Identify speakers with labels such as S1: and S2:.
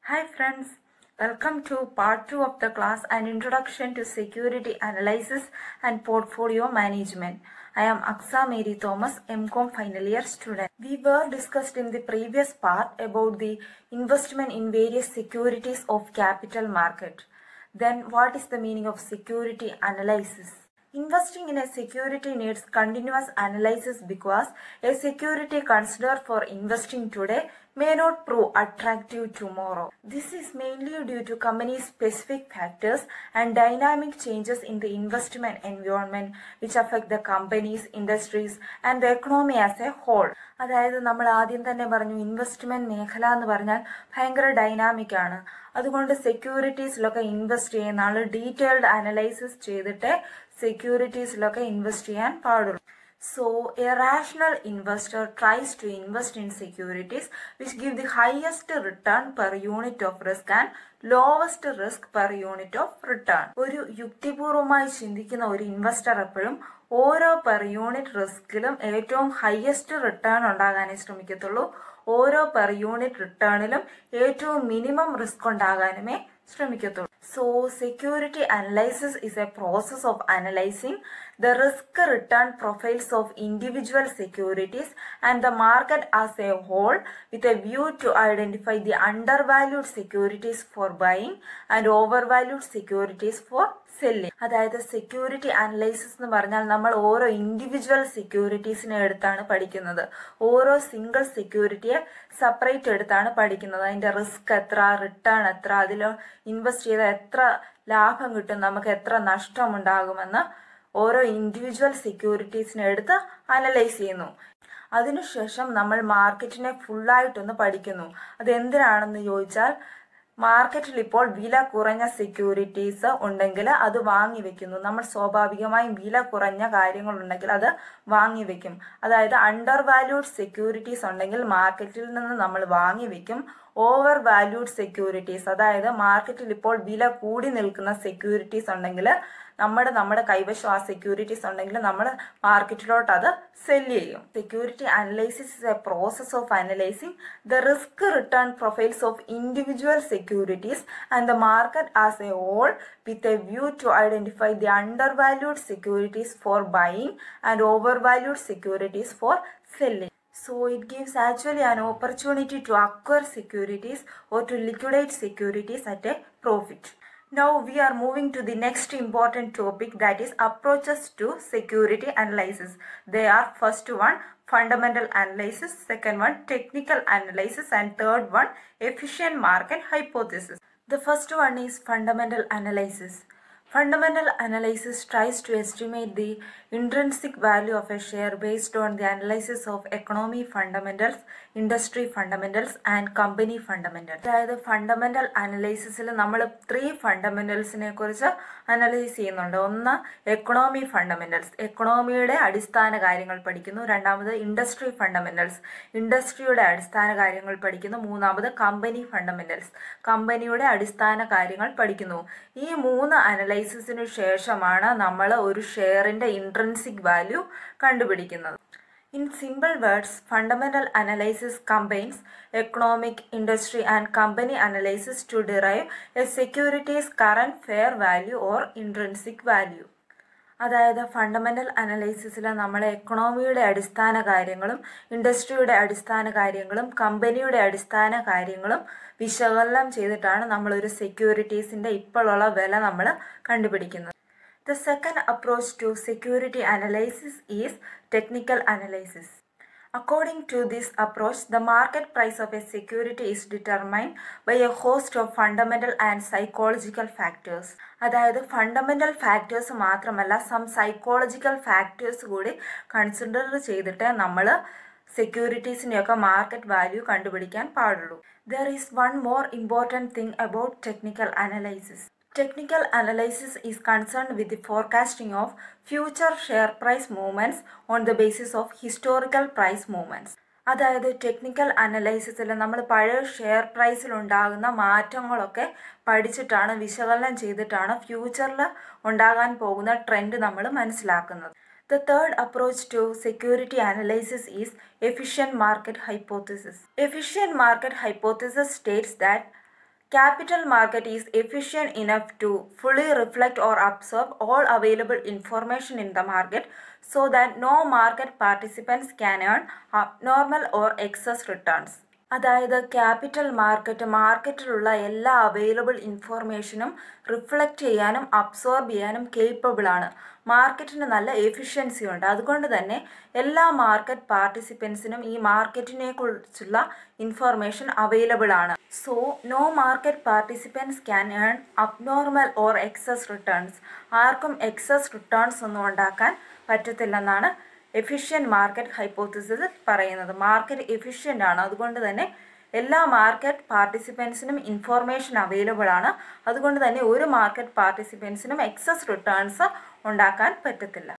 S1: Hi friends, welcome to part 2 of the class An Introduction to Security Analysis and Portfolio Management. I am Aksa Mary Thomas, MCOM final year student. We were discussed in the previous part about the investment in various securities of capital market. Then what is the meaning of security analysis? Investing in a security needs continuous analysis because a security considered for investing today may not prove attractive tomorrow. This is mainly due to companies' specific factors and dynamic changes in the investment environment which affect the companies, industries and the economy as a whole. അതായത് നമ്മൾ ആദ്യം തന്നെ പറഞ്ഞു investment മേഖല എന്ന് പറഞ്ഞാൽ ഭയങ്കര dynamic ആണ്. അതുകൊണ്ട് സെക്യൂരിറ്റീസിലൊക്കെ ഇൻവെസ്റ്റ് ചെയ്യുന്ന ആൾ ഡീറ്റെയിൽഡ് അനലൈസിസ് ചെയ്തിട്ട് സെക്യൂരിറ്റീസിലൊക്കെ ഇൻവെസ്റ്റ് ചെയ്യാൻ പാടുള്ളൂ. So, a rational investor tries to invest in securities which give the highest return per unit of risk and lowest risk per unit of return. ഒരു യുക്തിപൂർവമായി ചിന്തിക്കുന്ന ഒരു ഇൻവെസ്റ്റർ എപ്പോഴും ഓരോ പെർ യൂണിറ്റ് റിസ്കിലും ഏറ്റവും highest return ഉണ്ടാകാനേ ശ്രമിക്കത്തുള്ളൂ. ഓരോ per unit റിട്ടേണിലും ഏറ്റവും minimum risk ഉണ്ടാകാനുമേ ശ്രമിക്കത്തുള്ളൂ. So, security analysis is a process of analyzing the risk return profiles of individual securities and the market as a whole with a view to identify the undervalued securities for buying and overvalued securities for selling. അതായത് security analysis എന്ന് പറഞ്ഞാൽ നമ്മൾ ഓരോ individual സെക്യൂരിറ്റീസിനെ എടുത്താണ് പഠിക്കുന്നത്. ഓരോ single സെക്യൂരിറ്റിയെ separate എടുത്താണ് പഠിക്കുന്നത്. അതിന്റെ റിസ്ക് എത്ര, റിട്ടേൺ എത്ര, അതിൽ ഇൻവെസ്റ്റ് ചെയ്ത എത്ര ലാഭം കിട്ടും, നമുക്ക് എത്ര നഷ്ടമുണ്ടാകുമെന്ന് ഓരോ ഇൻഡിവിജ്വൽ സെക്യൂരിറ്റീസിനെ എടുത്ത് അനലൈസ് ചെയ്യുന്നു. അതിനുശേഷം നമ്മൾ മാർക്കറ്റിനെ ഫുള്ളായിട്ടൊന്ന് പഠിക്കുന്നു. അതെന്തിനാണെന്ന് ചോദിച്ചാൽ മാർക്കറ്റിൽ ഇപ്പോൾ വില കുറഞ്ഞ സെക്യൂരിറ്റീസ് ഉണ്ടെങ്കിൽ അത് വാങ്ങിവെക്കുന്നു. നമ്മൾ സ്വാഭാവികമായും വില കുറഞ്ഞ കാര്യങ്ങളുണ്ടെങ്കിൽ അത് വാങ്ങിവെക്കും. അതായത് അണ്ടർ വാല്യൂഡ് സെക്യൂരിറ്റീസ് ഉണ്ടെങ്കിൽ മാർക്കറ്റിൽ നിന്ന് നമ്മൾ വാങ്ങിവെക്കും. ഓവർ വാല്യൂഡ് സെക്യൂരിറ്റീസ് അതായത് മാർക്കറ്റിൽ ഇപ്പോൾ വില കൂടി നിൽക്കുന്ന സെക്യൂരിറ്റീസ് ഉണ്ടെങ്കിൽ നമ്മുടെ കൈവശം ആ സെക്യൂരിറ്റീസ് ഉണ്ടെങ്കിൽ നമ്മൾ മാർക്കറ്റിലോട്ട് അത് സെല്ല് ചെയ്യും. Security analysis is a process of analysing the risk return profiles of individual securities and the market as a whole with a view to identify the undervalued securities for buying and overvalued securities for selling. So it gives actually an opportunity to acquire securities or to liquidate securities at a profit. Now we are moving to the next important topic, that is approaches to security analysis. They are first one fundamental analysis, second one technical analysis and third one efficient market hypothesis. The first one is fundamental analysis. Fundamental analysis tries to estimate the intrinsic value of a share based on the analysis of economy fundamentals, industry fundamentals and company fundamentals. അതായത് fundamental അനലൈസിസിൽ നമ്മൾ 3 ഫണ്ടമെന്റൽസിനെ കുറിച്ച് analyse ചെയ്യുന്നുണ്ട്. ഒന്ന് economy fundamentals, എക്കണോമിയുടെ അടിസ്ഥാന കാര്യങ്ങൾ പഠിക്കുന്നു. രണ്ടാമത് industry fundamentals, ഇൻഡസ്ട്രിയുടെ അടിസ്ഥാന കാര്യങ്ങൾ പഠിക്കുന്നു. മൂന്നാമത് കമ്പനി ഫണ്ടമെന്റൽസ്, കമ്പനിയുടെ അടിസ്ഥാന കാര്യങ്ങൾ പഠിക്കുന്നു. ഈ 3 അനലൈസിസിനു ശേഷമാണ് നമ്മൾ ഒരു ഷെയറിന്റെ ഇൻട്രിൻസിക് വാല്യൂ കണ്ടുപിടിക്കുന്നത്. In simple words, fundamental analysis combines economic, industry and company analysis to derive a security's current fair value or intrinsic value. അതായത് ഫണ്ടമെന്റൽ അനലൈസിസിൽ നമ്മൾ എക്കണോമിയുടെ അടിസ്ഥാന കാര്യങ്ങളും ഇൻഡസ്ട്രിയുടെ അടിസ്ഥാന കാര്യങ്ങളും കമ്പനിയുടെ അടിസ്ഥാന കാര്യങ്ങളും വിശകലനം ചെയ്തിട്ടാണ് നമ്മളൊരു സെക്യൂരിറ്റീസിന്റെ ഇപ്പോഴുള്ള വില നമ്മൾ കണ്ടുപിടിക്കുന്നത്. The second approach to security analysis is technical analysis. According to this approach, the market price of a security is determined by a host of fundamental and psychological factors. അതായത് ഫണ്ടമെന്റൽ ഫാക്ടേഴ്സ് മാത്രമല്ല some psychological factors കൂടി consider ചെയ്തിട്ട് നമ്മൾ സെക്യൂരിറ്റീസിൻ്റെയൊക്കെ market value കണ്ടുപിടിക്കാൻ പാടുള്ളൂ. There is one more important thing about technical analysis. Technical analysis is concerned with the forecasting of future share price movements on the basis of historical price movements. അതായത് technical അനലൈസിസിൽ നമ്മൾ പഴയ share പ്രൈസിൽ ഉണ്ടാകുന്ന മാറ്റങ്ങളൊക്കെ പഠിച്ചിട്ടാണ്, വിശകലനം ചെയ്തിട്ടാണ് ഫ്യൂച്ചറിൽ ഉണ്ടാകാൻ പോകുന്ന ട്രെൻഡ് നമ്മൾ മനസ്സിലാക്കുന്നത്. The third approach to security analysis is efficient market hypothesis. Efficient market hypothesis states that Capital market is efficient enough to fully reflect or absorb all available information in the market so that no market participants can earn abnormal or excess returns. അതായത് capital മാർക്കറ്റിലുള്ള എല്ലാ available ഇൻഫോർമേഷനും reflect ചെയ്യാനും absorb ചെയ്യാനും capable ആണ്. മാർക്കറ്റിന് നല്ല efficiency ഉണ്ട്. അതുകൊണ്ട് തന്നെ എല്ലാ മാർക്കറ്റ് പാർട്ടിസിപ്പൻസിനും ഈ മാർക്കറ്റിനെ കുറിച്ചുള്ള ഇൻഫോർമേഷൻ അവൈലബിൾ ആണ്. So no market participants can earn abnormal or excess returns. ആർക്കും എക്സസ് റിട്ടേൺസ് ഒന്നും ഉണ്ടാക്കാൻ പറ്റത്തില്ലെന്നാണ് എഫിഷ്യൻറ്റ് മാർക്കറ്റ് ഹൈപ്പോത്തിസിസിൽ പറയുന്നത്. മാർക്കറ്റ് എഫിഷ്യൻ്റ് ആണ്. അതുകൊണ്ട് തന്നെ എല്ലാ മാർക്കറ്റ് പാർട്ടിസിപ്പൻസിനും ഇൻഫോർമേഷൻ അവൈലബിൾ ആണ്. അതുകൊണ്ട് തന്നെ ഒരു മാർക്കറ്റ് പാർട്ടിസിപ്പൻസിനും എക്സസ് റിട്ടേൺസ് ഉണ്ടാക്കാൻ പറ്റത്തില്ല.